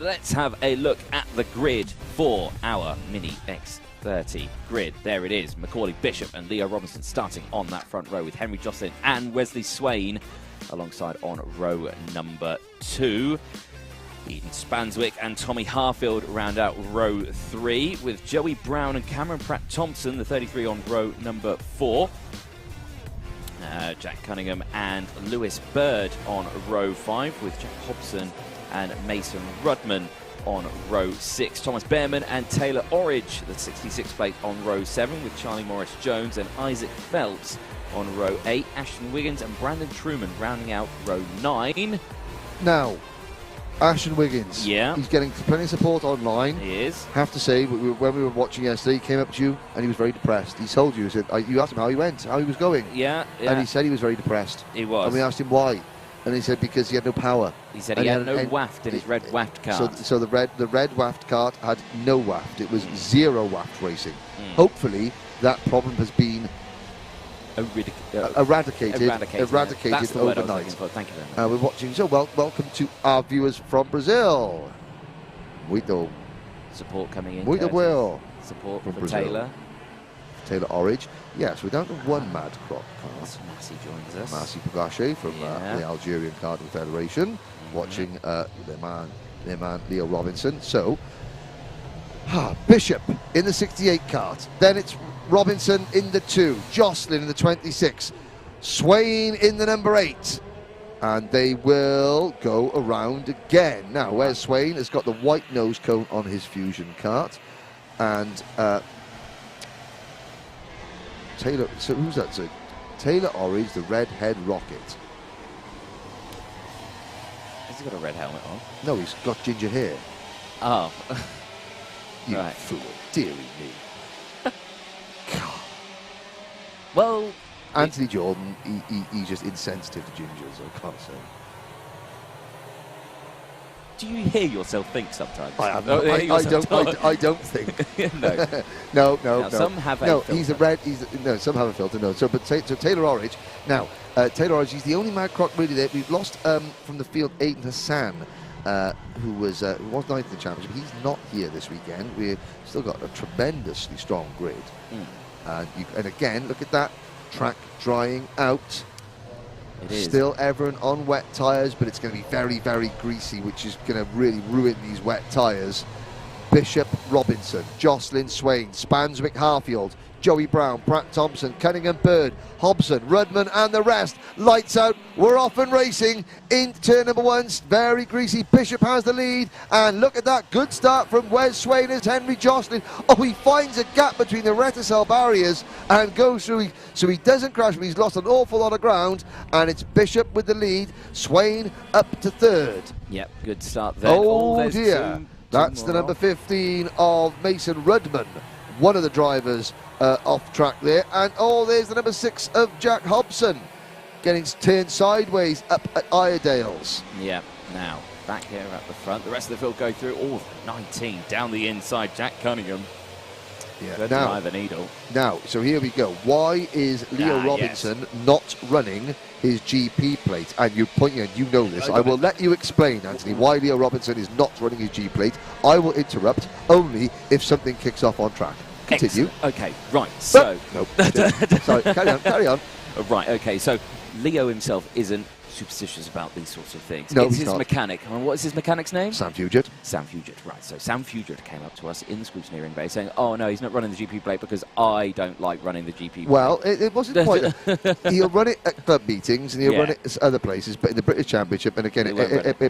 let's have a look at the grid for our Mini X30 grid. There it is. Macaulay Bishop and Leo Robinson starting on that front row with Henry Jocelyn and Wesley Swain alongside on row number 2. Eden Spanswick and Tommy Harfield round out row 3 with Joey Brown and Cameron Pratt-Thompson, the 33, on row number 4. Jack Cunningham and Lewis Bird on row 5 with Jack Hobson and Mason Rudman on row 6. Thomas Behrman and Taylor Orridge, the 66 plate, on row 7 with Charlie Morris-Jones and Isaac Phelps on row 8. Ashton Wiggins and Brandon Truman rounding out row 9. Now, Ashton Wiggins, he's getting plenty of support online. He is. Have to say, when we were watching yesterday, he came up to you and he was very depressed. He told you, you asked him how he went, how he was going. Yeah. And he said he was very depressed. He was. And we asked him why. And he said because he had no power. He said he had no waft in his red waft cart. So the red waft cart had no waft. It was zero waft racing. Hopefully that problem has been eradicated overnight. Thank you very much. We're watching. So welcome to our viewers from Brazil. Muito. Support coming in. Muito well. Support from for Brazil. Taylor Orridge. Yes, we're down to one Mad Crop cart. Massey joins us. Massey Pagache from the Algerian Karting Federation, watching their man Leo Robinson. So, Bishop in the 68 cart. Then it's Robinson in the 2, Jocelyn in the 26, Swain in the number 8. And they will go around again. Now, where's Swain? Has got the white nose cone on his Fusion kart. And Taylor, so who's that? So Taylor Orridge, the red head rocket. Has he got a red helmet on? No, he's got ginger hair. Oh. You fool. Dearie me. Well, Anthony Jordan, he's just insensitive to gingers, I can't say. Do you hear yourself think sometimes? I don't think. No. No. Some have a filter. He's a red. Some have a filter. No. So Taylor Orridge. Now, Taylor Orridge. He's the only Mad Croc really there. We've lost from the field Aiden Hassan, who was ninth in the championship. He's not here this weekend. We've still got a tremendously strong grid. And again, look at that track drying out. Still Everett on wet tyres, but it's going to be very, very greasy, which is going to really ruin these wet tyres. Bishop, Robinson, Jocelyn, Swain, Spanswick, Harfield, Joey Brown, Pratt-Thompson, Cunningham, Bird, Hobson, Rudman, and the rest. Lights out. We're off and racing in turn number 1. Very greasy. Bishop has the lead. And look at that. Good start from Wes Swain as Henry Jocelyn. Oh, he finds a gap between the reticel barriers and goes through. So he doesn't crash, but he's lost an awful lot of ground. And it's Bishop with the lead. Swain up to 3rd. Yep, good start there. Oh, dear. That's the number 15 of Mason Rudman, one of the drivers off track there. And there's the number 6 of Jack Hobson, getting turned sideways up at Iredale's. Yeah, now back here at the front. The rest of the field go through. 19 down the inside. Jack Cunningham. Yeah, good drive the needle. Now, so here we go. Why is Leo Robinson not running his GP plate? And you know this. I will let you explain, Anthony, why Leo Robinson is not running his G plate. I will interrupt only if something kicks off on track. Continue. Excellent. Okay, right. So, nope. Sorry, carry on. Right. Okay. So, Leo himself isn't superstitious about these sorts of things. No, it's he's his not. mechanic. And what is his mechanic's name? Sam Fugett. Sam Fugett, right. So Sam Fugett came up to us in the scrutineering bay saying, oh, no, he's not running the GP plate because I don't like running the GP plate. Well, it wasn't quite... he'll run it at club meetings and he'll run it at other places, but in the British Championship, and again,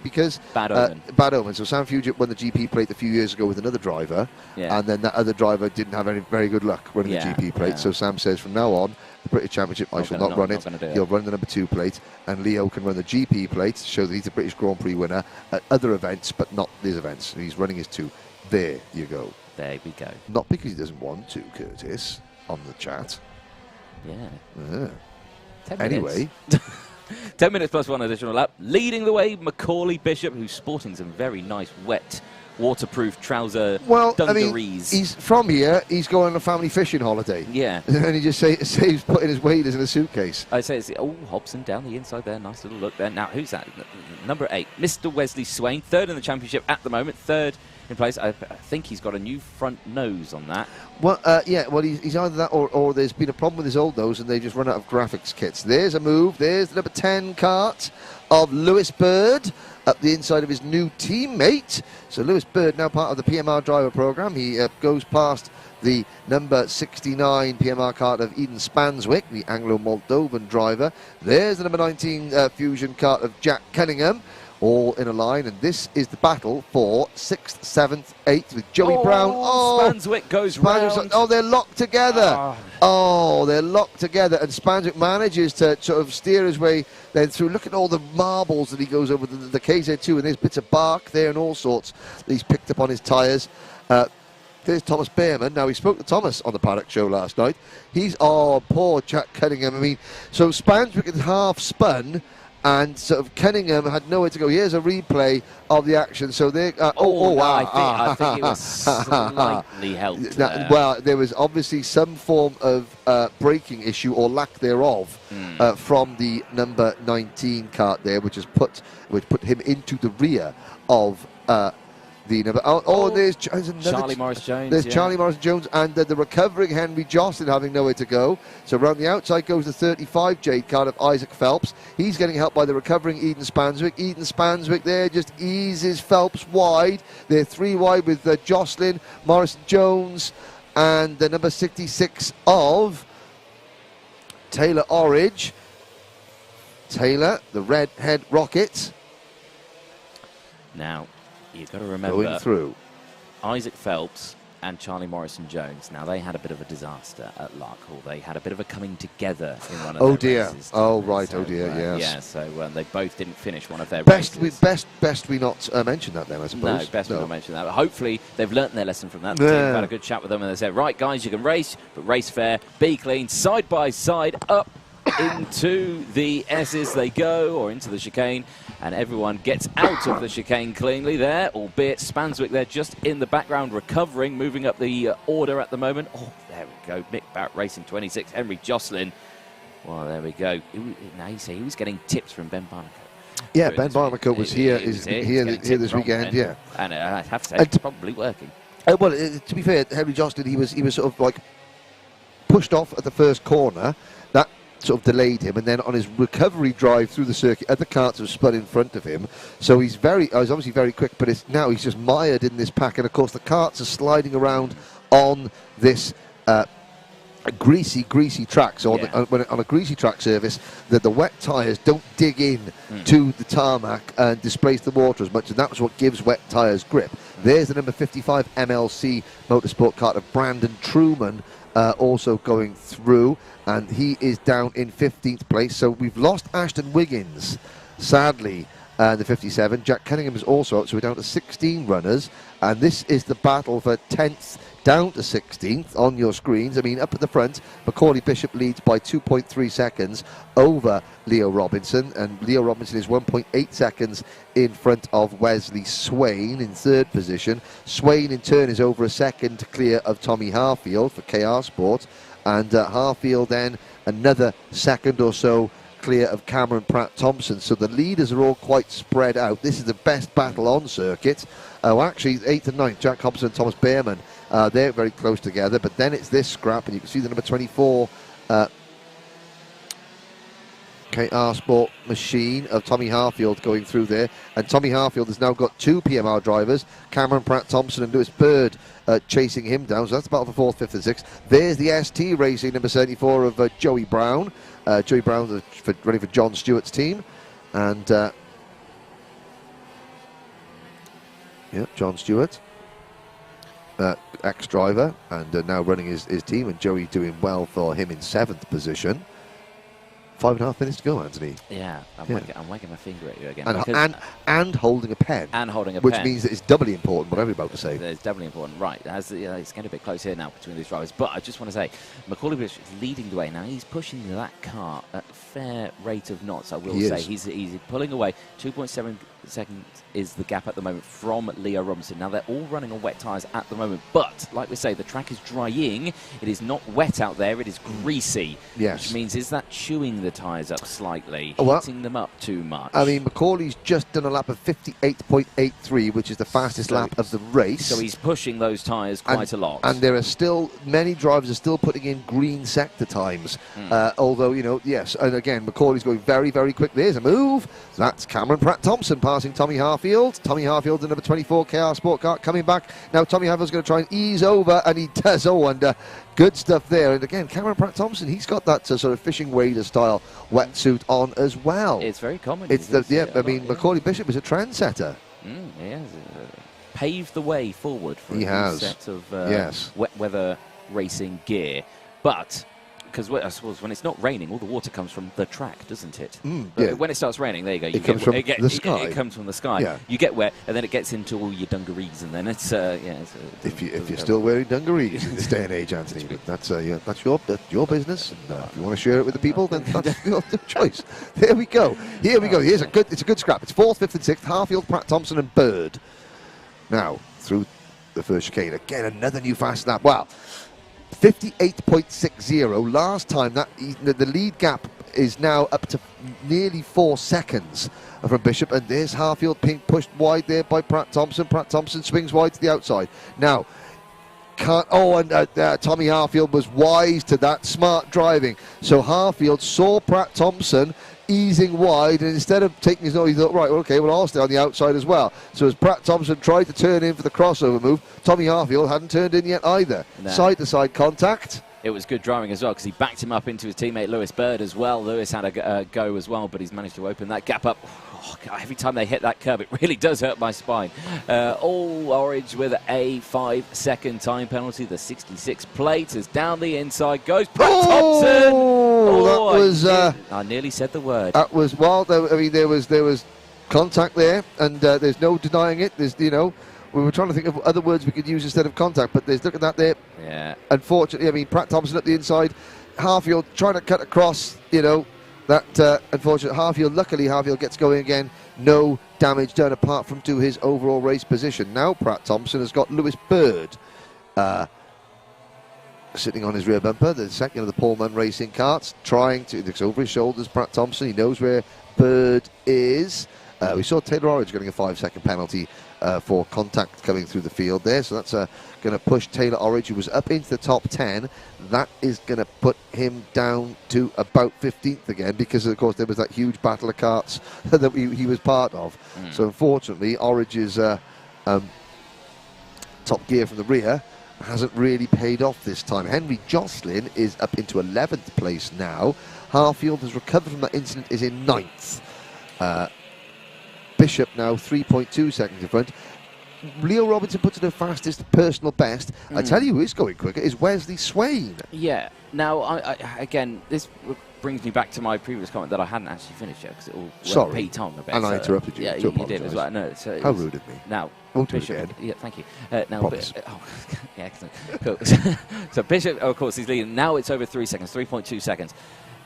because... Bad omen. Bad omen. So Sam Fugett won the GP plate a few years ago with another driver, and then that other driver didn't have any very good luck running the GP plate. So Sam says, from now on, the British Championship, I shall not run it. He'll run the number 2 plate, and Leo can run the GP plate to show that he's a British Grand Prix winner at other events, but not these events. And he's running his 2. There you go. There we go. Not because he doesn't want to, Curtis, on the chat. Yeah. 10 anyway. 10 minutes plus 1 additional lap. Leading the way, Macaulay Bishop, who's sporting some very nice wet waterproof trouser Well, dungarees. he's from here. He's going on a family fishing holiday. Yeah. And he just saves putting his waders in a suitcase. I say, Hobson down the inside there. Nice little look there. Now, who's that? Number 8, Mr. Wesley Swain, third in the championship at the moment, third in place. I think he's got a new front nose on that. Well, yeah, well, he's either that or there's been a problem with his old nose and they've just run out of graphics kits. There's a move. There's the number 10 Kart of Lewis Bird up the inside of his new teammate. So Lewis Bird now part of the PMR driver program. He goes past the number 69 PMR Kart of Eden Spanswick, the Anglo-Moldovan driver. There's the number 19 Fusion Kart of Jack Cunningham, all in a line, and this is the battle for 6th, 7th, 8th with Joey Brown. Spanswick goes round. Oh, they're locked together. Oh, they're locked together, and Spanswick manages to sort of steer his way then through. Look at all the marbles that he goes over, the KZ2, and there's bits of bark there and all sorts that he's picked up on his tyres. There's Thomas Behrman. Now, we spoke to Thomas on the Paddock Show last night. Poor Jack Cunningham. I mean, so Spanswick had half spun, and sort of Cunningham had nowhere to go. Here's a replay of the action. So they, I think it was slightly helped. Well, there was obviously some form of braking issue or lack thereof from the number 19 Kart there, which put him into the rear of the number. There's Charlie Morris-Jones. There's Charlie Morris-Jones and the recovering Henry Jocelyn having nowhere to go. So around the outside goes the 35 Jade Kart of Isaac Phelps. He's getting helped by the recovering Eden Spanswick. Eden Spanswick there just eases Phelps wide. They're 3 wide with Jocelyn, Morris-Jones, and the number 66 of Taylor Orridge. Taylor, the redhead rocket. Now, you've got to remember, going through, Isaac Phelps and Charlie Morrison-Jones. Now, they had a bit of a disaster at Larkhall. They had a bit of a coming together in one of their races. Oh, right. So, Yes. Yeah, so they both didn't finish one of their races. Best we not mention that then, I suppose. No, best we not mention that. But hopefully, they've learnt their lesson from that. The team had a good chat with them, and they said, right, guys, you can race, but race fair, be clean, side by side, up into the S's they go, or into the chicane, and everyone gets out of the chicane cleanly there, albeit Spanswick there just in the background recovering, moving up the order at the moment. Oh, there we go, Mick Barrett racing 26, Henry Jocelyn. Well, there we go. Now you say he was getting tips from Ben Barnacle. Yeah, Ben Barnacle was here this weekend, yeah. And I have to say, it's probably working. Well, to be fair, Henry Jocelyn, he was sort of like pushed off at the first corner. That sort of delayed him, and then on his recovery drive through the circuit, other karts have spun in front of him. So he's obviously very quick, but now he's just mired in this pack, and of course the karts are sliding around on this greasy track. So on a greasy track surface, the wet tyres don't dig in to the tarmac and displace the water as much, and that's what gives wet tyres grip. There's the number 55 MLC Motorsport kart of Brandon Truman, also going through, and he is down in 15th place. So we've lost Ashton Wiggins, sadly, the 57. Jack Cunningham is also out, so we're down to 16 runners, and this is the battle for 10th down to 16th on your screens. I mean, up at the front, Macaulay Bishop leads by 2.3 seconds over Leo Robinson, and Leo Robinson is 1.8 seconds in front of Wesley Swain in third position. Swain in turn is over a second clear of Tommy Harfield for KR Sport, and Harfield then another second or so clear of Cameron Pratt-Thompson. So the leaders are all quite spread out. This is the best battle on circuit. Actually, 8th and 9th, Jack Hobson and Thomas Behrman, they're very close together, but then it's this scrap, and you can see the number 24 KR Sport machine of Tommy Harfield going through there, and Tommy Harfield has now got 2 PMR drivers, Cameron Pratt-Thompson and Lewis Bird, chasing him down. So that's the battle for 4th, 5th and 6th. There's the ST Racing number 74 of Joey Brown. Joey Brown running for John Stewart's team, and John Stewart, ex-driver, and now running his team, and Joey doing well for him in 7th position. 5.5 minutes to go, Anthony. Yeah, I'm wagging my finger at you again. And holding a pen. And holding a which pen. means that it's doubly important, what I'm about to say. It's doubly important, right. It's getting a bit close here now between these drivers. But I just want to say, Macaulay Bishop is leading the way. Now, he's pushing that car at a fair rate of knots, I will say. He's pulling away 2.7 seconds is the gap at the moment from Leo Robinson. Now, they're all running on wet tyres at the moment, but like we say, the track is drying. It is not wet out there. It is greasy, yes. Which means, is that chewing the tyres up slightly, well, heating them up too much? I mean, Macaulay's just done a lap of 58.83, which is the fastest lap of the race. So he's pushing those tyres quite a lot. And there are still, many drivers are still putting in green sector times. Although, you know, yes, and again, Macaulay's going very, very quick. There's a move. That's Cameron Pratt-Thompson passing Tommy Harfield. Tommy Harfield, the number 24 KR Sport Car, coming back. Now Tommy Harfield's going to try and ease over, and he does. Oh, and good stuff there. And again, Cameron Pratt-Thompson, he's got that sort of fishing wader style wetsuit on as well. It's very common. It's I mean, Macaulay Bishop is a trendsetter. He has paved the way forward for a set of wet weather racing gear. But because I suppose when it's not raining, all the water comes from the track, doesn't it? When it starts raining, there you go. It comes from the sky. It comes from the sky. Yeah. You get wet, and then it gets into all your dungarees, and then it's if you're still wearing dungarees in this day and age, Anthony, that's your business. And, if you want to share it with the people, then that's your choice. There we go. Here we go. It's a good scrap. It's 4th, 5th, and 6th. Harfield, Pratt-Thompson, and Bird. Now through the first chicane again, another new fast lap. Wow. 58.60. Last time the lead gap is now up to nearly 4 seconds from Bishop, and there's Harfield being pushed wide there by Pratt-Thompson. Pratt-Thompson swings wide to the outside. Now, Tommy Harfield was wise to that, smart driving. So Harfield saw Pratt-Thompson easing wide, and instead of taking his nose, he thought, right, okay, well, I'll stay on the outside as well. So as Pratt-Thompson tried to turn in for the crossover move, Tommy Harfield hadn't turned in yet either. Side-to-side contact. It was good driving as well, because he backed him up into his teammate Lewis Bird as well. Lewis had a go as well, but he's managed to open that gap up. Oh, God, every time they hit that curb, it really does hurt my spine. All orange with a 5-second time penalty. The 66 plate is down the inside. Goes Pratt-Thompson. That was. I nearly said the word. That was wild. I mean, there was contact there, and there's no denying it. There's, you know, we were trying to think of other words we could use instead of contact, but look at that there. Yeah. Unfortunately, I mean, Pratt-Thompson at the inside, Harfield trying to cut across, you know. That unfortunate luckily Harfield gets going again. No damage done apart from to his overall race position. Now Pratt-Thompson has got Lewis Bird sitting on his rear bumper, the second of the Pullman racing carts, trying to looks over his shoulders. Pratt-Thompson, he knows where Bird is. We saw Taylor Orridge getting a 5-second penalty for contact coming through the field there, so that's going to push Taylor Orridge, who was up into the top 10. That is going to put him down to about 15th again, because of course there was that huge battle of carts that he was part of. So unfortunately, Orridge's top gear from the rear hasn't really paid off this time. Henry Jocelyn is up into 11th place now. Harfield has recovered from that incident, is in 9th. Bishop now 3.2 seconds in front. Leo Robinson puts in her fastest personal best. I tell you who is going quicker is Wesley Swain. Yeah. Now, again, this brings me back to my previous comment that I hadn't actually finished yet, because it all went Pete-on a bit. And I interrupted you. Yeah, you did as well. No, so how rude of me. Now, Bishop. Yeah, thank you. Now, yeah, excellent. Cool. So Bishop, of course, he's leading. Now it's over 3 seconds, 3.2 seconds.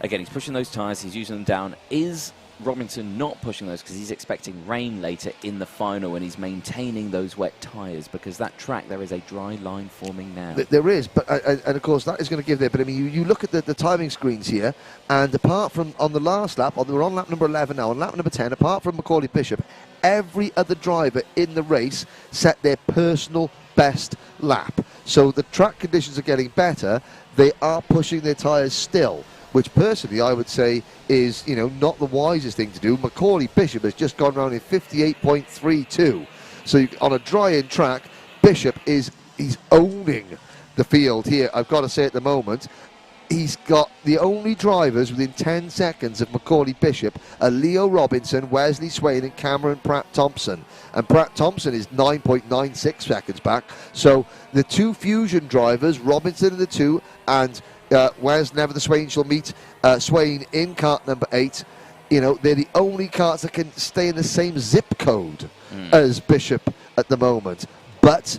Again, he's pushing those tyres. He's using them down. Is Robinson not pushing those because he's expecting rain later in the final, and he's maintaining those wet tyres, because that track, there is a dry line forming now. There is, but and of course that is going to give there. But I mean, you look at the timing screens here, and apart from on the last lap, we're on lap number 11 now, on lap number 10, apart from Macaulay Bishop, every other driver in the race set their personal best lap. So the track conditions are getting better. They are pushing their tyres still, which personally I would say is, you know, not the wisest thing to do. Macaulay Bishop has just gone round in 58.32. So on a dry-in track, Bishop he's owning the field here. I've got to say at the moment, he's got the only drivers within 10 seconds of Macaulay Bishop are Leo Robinson, Wesley Swain and Cameron Pratt-Thompson. And Pratt-Thompson is 9.96 seconds back. So the two Fusion drivers, Robinson and the two, and whereas never the Swain shall meet Swain in cart number 8. You know, they're the only carts that can stay in the same zip code as Bishop at the moment. But,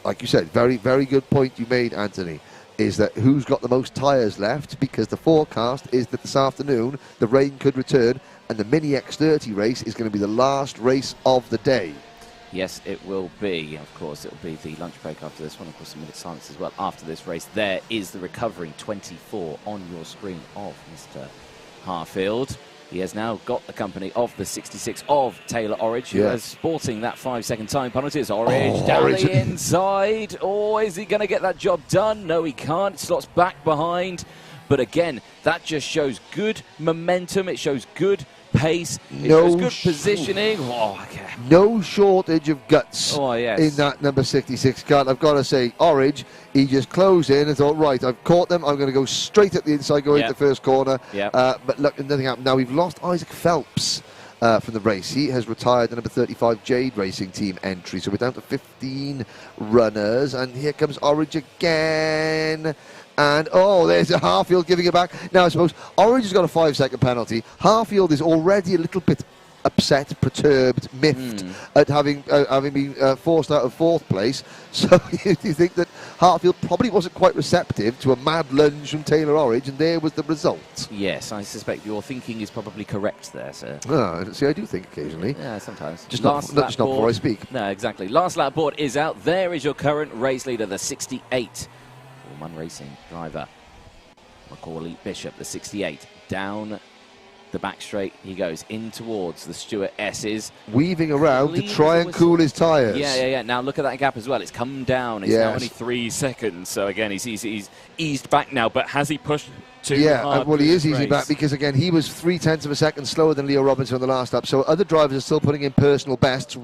like you said, very, very good point you made, Anthony, is that who's got the most tyres left, because the forecast is that this afternoon the rain could return and the Mini X30 race is going to be the last race of the day. Yes, it will be. Of course, it will be the lunch break after this one. Of course, a minute silence as well after this race. There is the recovering 24 on your screen of Mr. Harfield. He has now got the company of the 66 of Taylor Orridge, who is sporting that 5-second time penalty. It's Orridge down the inside. Oh, is he going to get that job done? No, he can't. Slots back behind. But again, that just shows good momentum. It shows good pace. It shows good positioning. Oh, okay. No shortage of guts in that number 66 card. I've got to say, Orridge, he just closed in and thought, right, I've caught them. I'm going to go straight at the inside, go into the first corner. But look, nothing happened. Now, we've lost Isaac Phelps from the race. He has retired the number 35 Jade Racing Team entry. So we're down to 15 runners. And here comes Orridge again. And, there's a Harfield giving it back. Now, I suppose Orridge has got a 5-second penalty. Harfield is already a little bit upset, perturbed, miffed at having been forced out of 4th place. So you think that Harfield probably wasn't quite receptive to a mad lunge from Taylor Orridge, and there was the result. Yes, I suspect your thinking is probably correct there, sir. See, I do think occasionally. Yeah, sometimes. Just not before I speak. No, exactly. Last lap board is out. There is your current race leader, the 68. Allman Racing driver, Macaulay Bishop, the 68. Down the back straight he goes, in towards the Stuart S's. Weaving around to try and cool his tyres. Yeah. Now look at that gap as well. It's come down. It's now only 3 seconds. So again, he's eased back now. But has he pushed too hard? Well, he is easing back because, again, he was 0.3 of a second slower than Leo Robinson on the last lap. So other drivers are still putting in personal bests.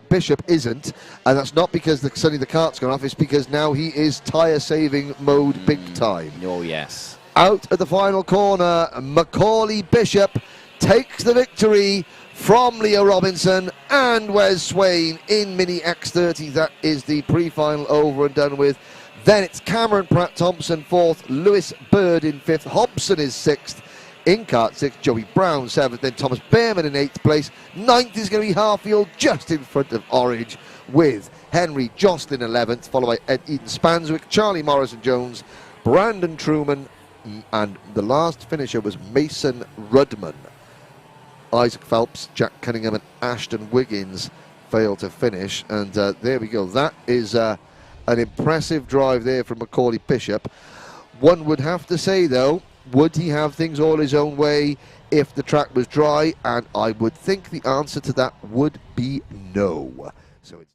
Bishop isn't. And that's not because suddenly the cart's gone off. It's because now he is tyre-saving mode big time. Oh, yes. Out at the final corner, Macaulay Bishop takes the victory from Leo Robinson and Wes Swain in Mini X30. That is the pre-final over and done with. Then it's Cameron Pratt-Thompson 4th, Lewis Bird in 5th, Hobson is 6th, in Kart 6th, Joey Brown 7th, then Thomas Behrman in 8th place. 9th is going to be Harfield, just in front of Orridge, with Henry Jocelyn 11th, followed by Eden Spanswick, Charlie Morrison-Jones, Brandon Truman, and the last finisher was Mason Rudman. Isaac Phelps, Jack Cunningham and Ashton Wiggins failed to finish, and there we go. That is an impressive drive there from Macaulay Bishop. One would have to say, though, would he have things all his own way if the track was dry? And I would think the answer to that would be no. So it's